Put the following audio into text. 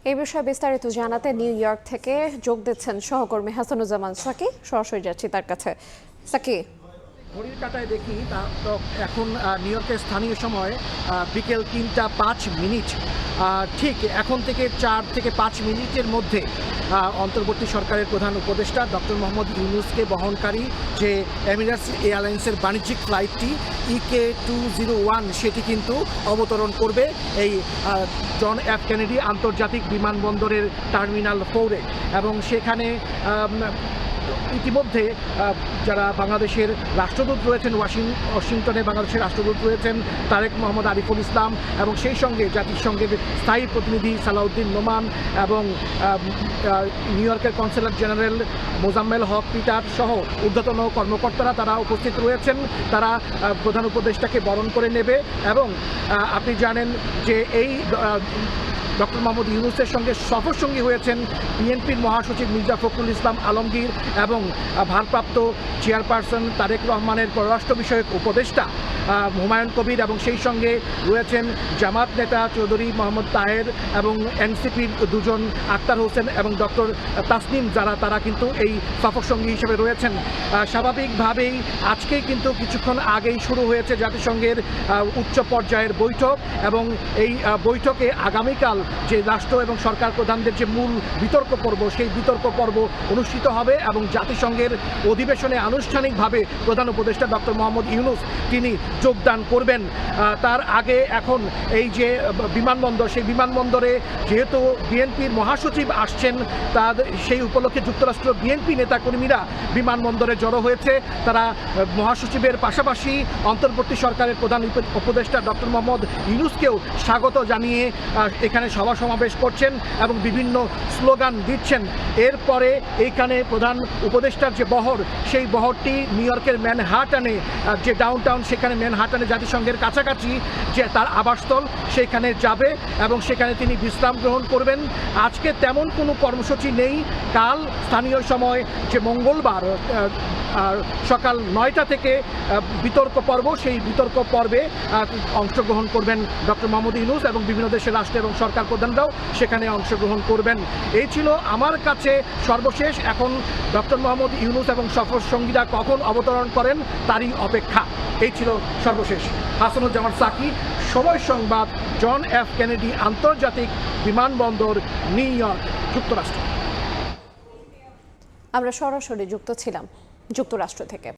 এই বিষয়ে বিস্তারিত জানাতে নিউ ইয়র্ক থেকে যোগ দিচ্ছেন সহকর্মী হাসানুজ্জামান সাকি। সরাসরি যাচ্ছি তার কাছে। সাকি, ঘড়ির কাঁটায় দেখি তো এখন নিউ ইয়র্কের স্থানীয় সময় বিকেল ৩টা ৫ মিনিট। ঠিক এখন থেকে ৪ থেকে ৫ মিনিটের মধ্যে অন্তর্বর্তী সরকারের প্রধান উপদেষ্টা ডক্টর মোহাম্মদ ইউনূসকে বহনকারী যে এমিরেটস এয়ারলাইন্সের বাণিজ্যিক ফ্লাইটটি EK-201 সেটি কিন্তু অবতরণ করবে এই জন এফ কেনেডি আন্তর্জাতিক বিমানবন্দরের টার্মিনাল 4-এ এবং সেখানে ইতিমধ্যে যারা বাংলাদেশের রাষ্ট্রদূত রয়েছেন ওয়াশিংটনে বাংলাদেশের রাষ্ট্রদূত রয়েছেন তারেক মোহাম্মদ আরিফুল ইসলাম এবং সেই সঙ্গে জাতিসংঘের স্থায়ী প্রতিনিধি সালাউদ্দিন নোমান এবং নিউ ইয়র্কের consulate general Mozammel Haque Peter সহ ঊর্ধ্বতন কর্মকর্তারা তারা উপস্থিত রয়েছেন। তারা প্রধান উপদেষ্টাকে বরণ করে নেবে এবং আপনি জানেন যে এই ডক্টর মোহাম্মদ ইউনূসের সঙ্গে সফরসঙ্গী হয়েছেন বিএনপির মহাসচিব মির্জা ফখরুল ইসলাম আলমগীর এবং ভারপ্রাপ্ত চেয়ারপারসন তারেক রহমানের পররাষ্ট্র বিষয়ক উপদেষ্টা হুমায়ুন কবির এবং সেই সঙ্গে রয়েছেন জামাত নেতা চৌধুরী মোহাম্মদ তাহের এবং এনসিপির দুজন আক্তার হোসেন এবং ডক্টর তাসনিম যারা তারা কিন্তু এই সফরসঙ্গী হিসেবে রয়েছেন। স্বাভাবিকভাবেই আজকেই কিন্তু কিছুক্ষণ আগেই শুরু হয়েছে জাতিসংঘের উচ্চ পর্যায়ের বৈঠক এবং এই বৈঠকে আগামীকাল যে রাষ্ট্র এবং সরকার প্রধানদের যে মূল বিতর্ক পর্ব সেই বিতর্ক পর্ব অনুষ্ঠিত হবে এবং জাতিসংঘের অধিবেশনে আনুষ্ঠানিকভাবে প্রধান উপদেষ্টা ডক্টর মোহাম্মদ ইউনূস তিনি যোগদান করবেন। তার আগে এখন এই যে বিমানবন্দর সেই বিমানবন্দরে যেহেতু বিএনপির মহাসচিব আসছেন তার সেই উপলক্ষে যুক্তরাষ্ট্র বিএনপি নেতাকর্মীরা বিমানবন্দরে জড়ো হয়েছে। তারা মহাসচিবের পাশাপাশি অন্তর্বর্তী সরকারের প্রধান উপদেষ্টা ডক্টর মোহাম্মদ ইউনূসকেও স্বাগত জানিয়ে এখানে সভা সমাবেশ করছেন এবং বিভিন্ন স্লোগান দিচ্ছেন। এরপরে এইখানে প্রধান উপদেষ্টার যে বহর সেই বহরটি নিউ ইয়র্কের ম্যানহাটানে যে ডাউনটাউন সেখানে ম্যানহাটানে জাতিসংঘের কাছাকাছি যে তার আবাসস্থল সেখানে যাবে এবং সেখানে তিনি বিশ্রাম গ্রহণ করবেন। আজকে তেমন কোনো কর্মসূচি নেই। কাল স্থানীয় সময় যে মঙ্গলবার সকাল 9টা থেকে বিতর্ক পর্ব সেই বিতর্ক পর্বে অংশগ্রহণ করবেন ডক্টর মোহাম্মদ ইউনূস এবং বিভিন্ন দেশের রাষ্ট্র এবং সরকার প্রধানরাও সেখানে অংশগ্রহণ করবেন। এই ছিল আমার কাছে সর্বশেষ। এখন ডক্টর মোহাম্মদ ইউনূস এবং সফর সঙ্গীরা কখন অবতরণ করেন তারই অপেক্ষা। এই ছিল সর্বশেষ। হাসানুজ্জামান সাকি, সময় সংবাদ, জন এফ কেনেডি আন্তর্জাতিক বিমানবন্দর, নিউ ইয়র্ক, যুক্তরাষ্ট্র। আমরা সরাসরি যুক্ত ছিলাম যুক্তরাষ্ট্র থেকে।